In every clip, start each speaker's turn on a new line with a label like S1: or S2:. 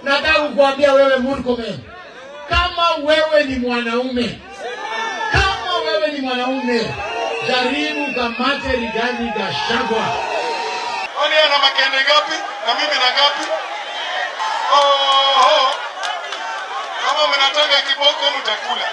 S1: Nataka kukuambia wewe Murkomen, kama wewe ni mwanaume, jaribu kamate Rigathi Gashagua.
S2: Kwani ana makende ngapi na mimi na ngapi? Kama mnataka kiboko mtakula.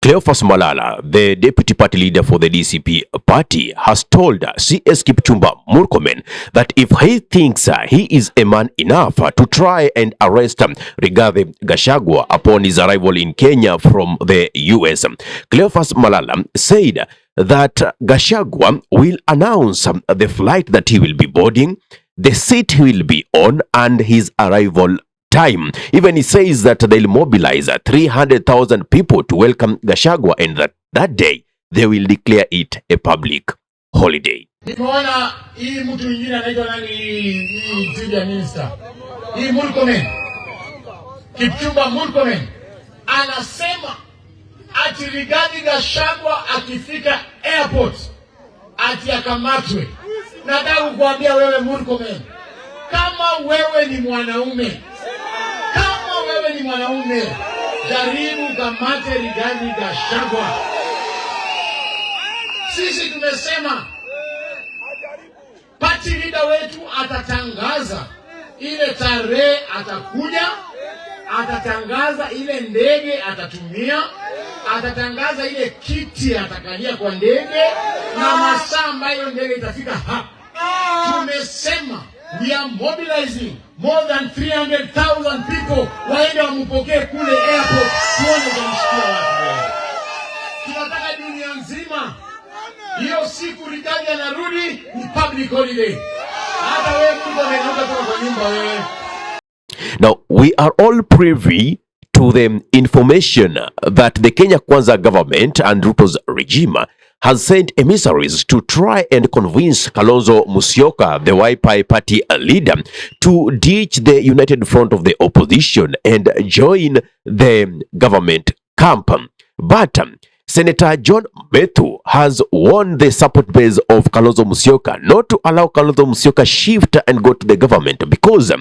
S3: Cleophas Malala, the deputy party leader for the DCP party, has told CS Kipchumba Murkomen that if he thinks he is a man enough to try and arrest Rigathi Gashagua upon his arrival in Kenya from the US, Cleophas Malala said that Gashagua will announce the flight that he will be boarding, the seat he will be on, and his arrival time. Even he says that they'll mobilize 300,000 people to welcome Gashagua, and that day they will declare it a public holiday.
S1: Nimeona hii mtu mwingine anaitwa nani, hii Senior Minister, hii Murkomen, Kipchumba Murkomen, anasema ati Rigathi Gashagua akifika airport ati akamatwe. Nataka kukuambia wewe Murkomen, kama wewe ni mwanaume, jaribu kamate Rigathi Gashagua. Sisi tumesema party leader wetu atatangaza ile tarehe atakuja, atatangaza ile ndege atatumia, atatangaza ile kiti atakalia kwa ndege na masaa ambayo ndege itafika hapa. Tumesema we are mobilizing more than 300,000 people waende wampokee kule airport, tuone jamshikia watu. Tunataka dunia nzima hiyo siku Rigathi anarudi ni public holiday. Hata wewe mtu anaenda kwa nyumba wewe.
S3: Now, we are all privy to the information that the Kenya Kwanza government and Ruto's regime has sent emissaries to try and convince Kalonzo Musyoka, the Wiper party leader, to ditch the united front of the opposition and join the government camp. But Senator John Methu has warned the support base of Kalonzo Musyoka not to allow Kalonzo Musyoka shift and go to the government because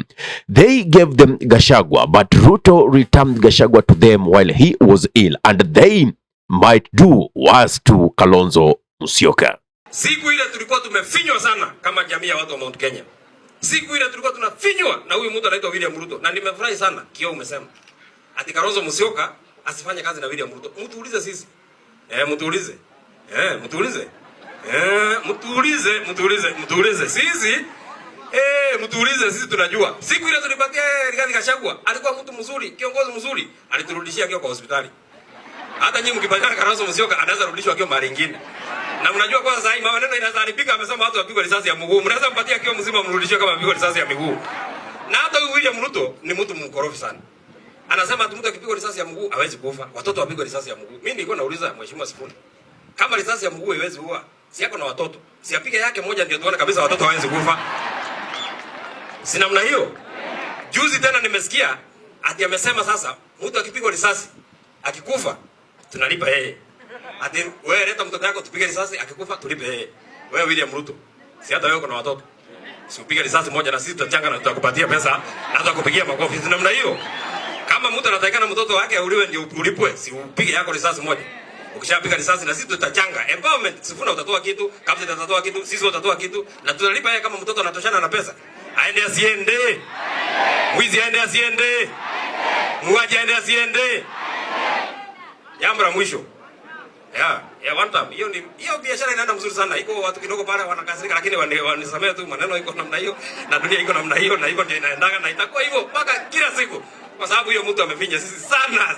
S3: they gave them Gashagua, but Ruto returned Gashagua to them while he was ill, and they might do worse to Kalonzo Musyoka.
S4: Siku ile tulikuwa tumefinywa sana kama jamii ya watu wa Mount Kenya. Siku ile tulikuwa tunafinywa na huyu mtu anaitwa William Ruto, na nimefurahi sana kio umesema ati Kalonzo Musyoka asifanye kazi na William Ruto. Mtuulize sisi. Mtuulize. Mtuulize sisi. Mtuulize sisi tunajua. Siku ile tulipatia Rigathi Gachagua, alikuwa mtu mzuri, kiongozi mzuri, aliturudishia akiwa kwa hospitali. Hata nyinyi mkipatana Kalonzo Musyoka anaweza rudishwa akiwa mahali nyingine. Na mnajua kwa sasa hii maneno inaweza haribika, amesema watu wapigwe risasi ya mguu. Mnaweza mpatia akiwa mzima mrudishie kama apigwe risasi ya miguu. Na hata huyu William Ruto ni mtu mkorofi sana. Anasema mtu akipigwa risasi ya mguu hawezi kufa. Watoto wapigwe risasi ya mguu. Mimi nilikuwa nauliza Mheshimiwa Sifuna, kama risasi ya mguu haiwezi kuua, si yako na watoto, si apige yake moja ndio tuone kabisa watoto hawezi kufa. Si namna hiyo. Juzi tena nimesikia ati amesema sasa mtu akipigwa risasi akikufa tunalipa yeye. Ati wewe leta mtoto wako tupige risasi akikufa tulipe yeye. Wewe William Ruto, si hata wewe kuna watoto. Si upige risasi moja na sisi tutachanga na tutakupatia pesa na tutakupigia makofi. Si namna hiyo. Kama mtu anatakana mtoto wake auliwe ndio ulipwe, si upige yako risasi moja. Ukishapiga risasi na sisi tutachanga. Empowerment, Sifuna utatoa kitu, Captain utatoa kitu, sisi tutatoa kitu na tutalipa yeye kama mtoto anatoshana na pesa. Aende asiende. Mwizi aende asiende. Muaji aende asiende. Jambo la mwisho. One time. Hiyo biashara inaenda mzuri sana. Iko watu kidogo pale wanakasirika, lakini wanisamea tu, maneno iko namna hiyo na dunia iko namna hiyo na hivyo ndio inaendaga na itakuwa hivyo mpaka kila siku. Kwa sababu hiyo mtu amefinya sisi sana.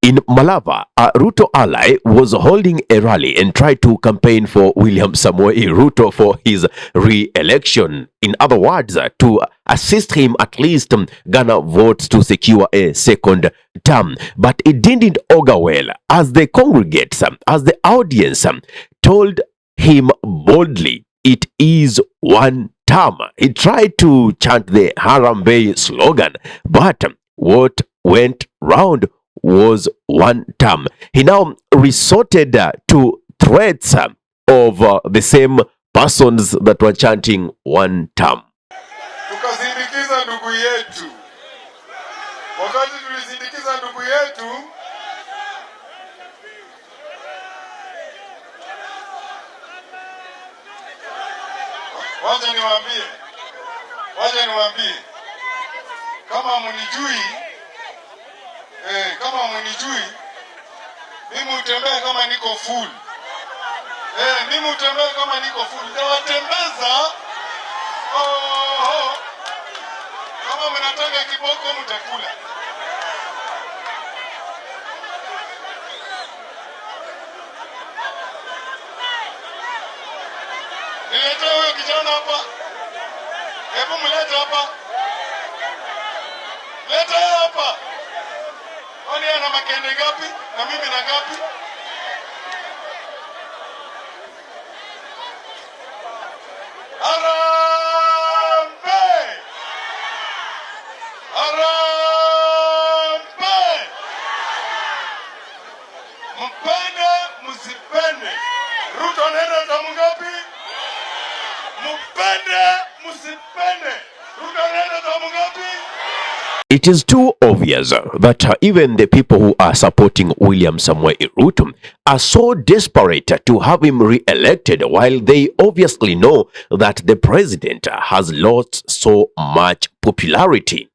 S3: In Malava, a Ruto ally was holding a rally and tried to campaign for William Samoei Ruto for his re-election. In other words, to assist him at least garner votes to secure a second term. But it didn't augur well as the congregates, as the audience told him boldly, it is one term. He tried to chant the Harambee slogan, but what went round was one term. He now resorted to threats of the same persons that were chanting one term.
S2: Tukasindikiza ndugu yetu tulisindikiza ndugu yetu wacha niwaambie kama mnijui mimi utembea kama niko full. Mimi utembea kama niko full. Nitawatembeza. Kama mnataka kiboko mtakula. Nileta huyo kijana hapa. Hebu mlete hapa. Leta hapa. Kwani ana makende gapi na mimi na gapi? Harambe! Harambe! Mpende msipende. Ruto nenda tamu ngapi? Mpende msipende. Ruto nenda tamu ngapi?
S3: It is too obvious that even the people who are supporting William Samoei Ruto are so desperate to have him re-elected, while they obviously know that the president has lost so much popularity.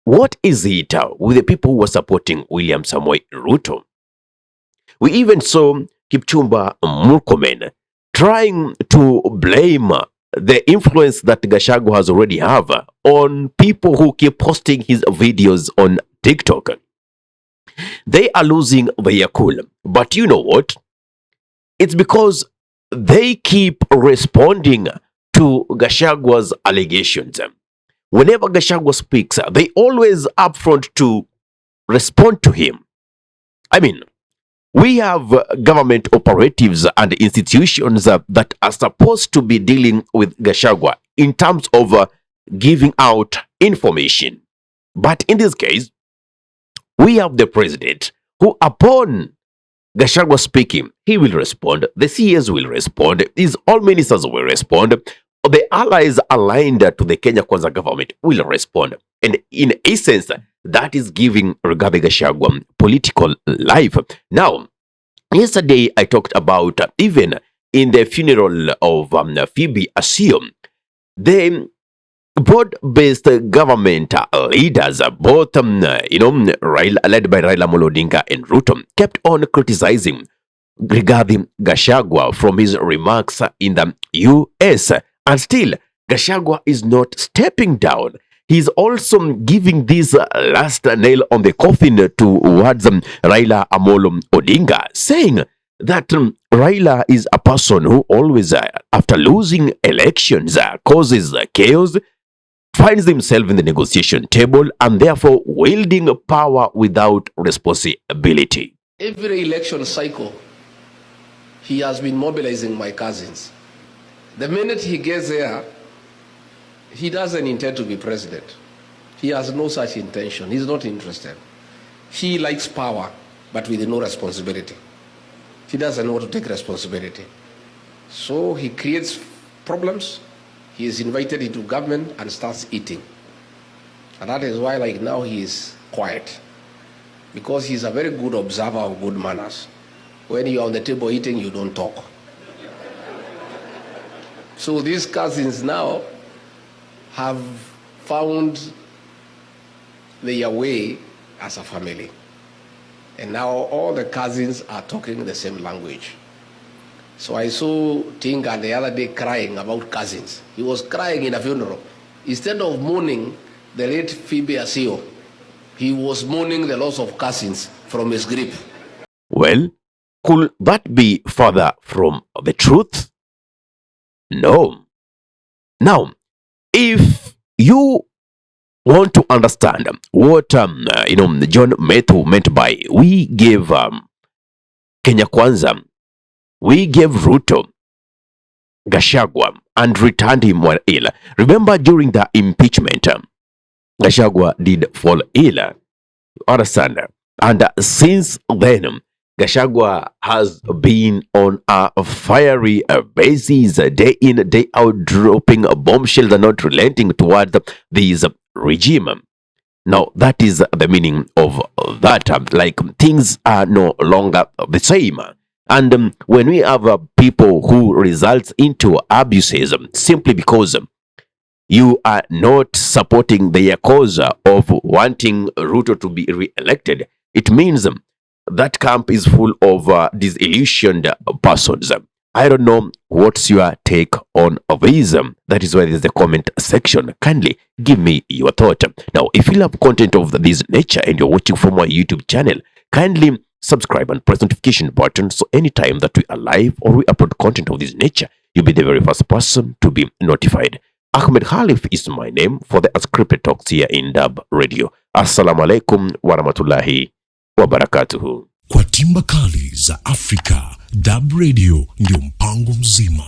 S3: What is it with the people who are supporting William Samoei Ruto? We even saw Kipchumba Murkomen trying to blame the influence that Gashagua has already have on people who keep posting his videos on TikTok. They are losing their cool. But you know what? It's because they keep responding to Gashagua's allegations. Whenever Gashagua speaks, they always upfront to respond to him. I mean, we have government operatives and institutions that are supposed to be dealing with Gachagua in terms of giving out information. But in this case, we have the president who, upon Gachagua speaking, he will respond, the CS will respond, his all ministers will respond, the allies aligned to the Kenya Kwanza government will respond. And in essence, that is giving Rigathi Gachagua political life. Now, yesterday I talked about even in the funeral of Phoebe Asium, the broad-based government leaders, both led by Raila Odinga and Ruto, kept on criticizing Rigathi Gachagua from his remarks in the US, and still Gachagua is not stepping down. He's also giving this last nail on the coffin towards Raila Amolo Odinga, saying that Raila is a person who always, after losing elections, causes chaos, finds himself in the negotiation table, and therefore wielding power without responsibility.
S5: Every election cycle, he has been mobilizing my cousins. The minute he gets there, he doesn't intend to be president. He has no such intention. He's not interested. He likes power, but with no responsibility. He doesn't want to take responsibility. So he creates problems. He is invited into government and starts eating. And that is why, like now, he is quiet. Because he's a very good observer of good manners. When you're on the table eating, you don't talk. So these cousins now have found their way as a family. And now all the cousins are talking the same language. So I saw Tinga the other day crying about cousins. He was crying in a funeral. Instead of mourning the late Phoebe Asio, he was mourning the loss of cousins from his grip.
S3: Well, could that be further from the truth? No. Now, if you want to understand what John Methu meant by we gave Kenya Kwanza, we gave Ruto Gashagua and returned him while ill. Remember, during the impeachment, Gashagua did fall ill. You understand? And since then, Gashagua has been on a fiery basis, day in, day out, dropping bombshells and not relenting towards this regime. Now, that is the meaning of that. Like, things are no longer the same. And when we have people who results into abuses simply because you are not supporting their cause of wanting Ruto to be re-elected, it means that camp is full of disillusioned persons. I don't know what's your take on this. That is why there's the comment section. Kindly give me your thought. Now, if you love content of this nature and you're watching from my YouTube channel, kindly subscribe and press notification button so anytime that we are live or we upload content of this nature, you'll be the very first person to be notified. Ahmed Khalif is my name for the unscripted talks here in Dab Radio. Assalamu alaikum wa rahmatullahi wa barakatuhu.
S6: Kwa timba kali za Afrika, Dab Radio ndio mpango mzima.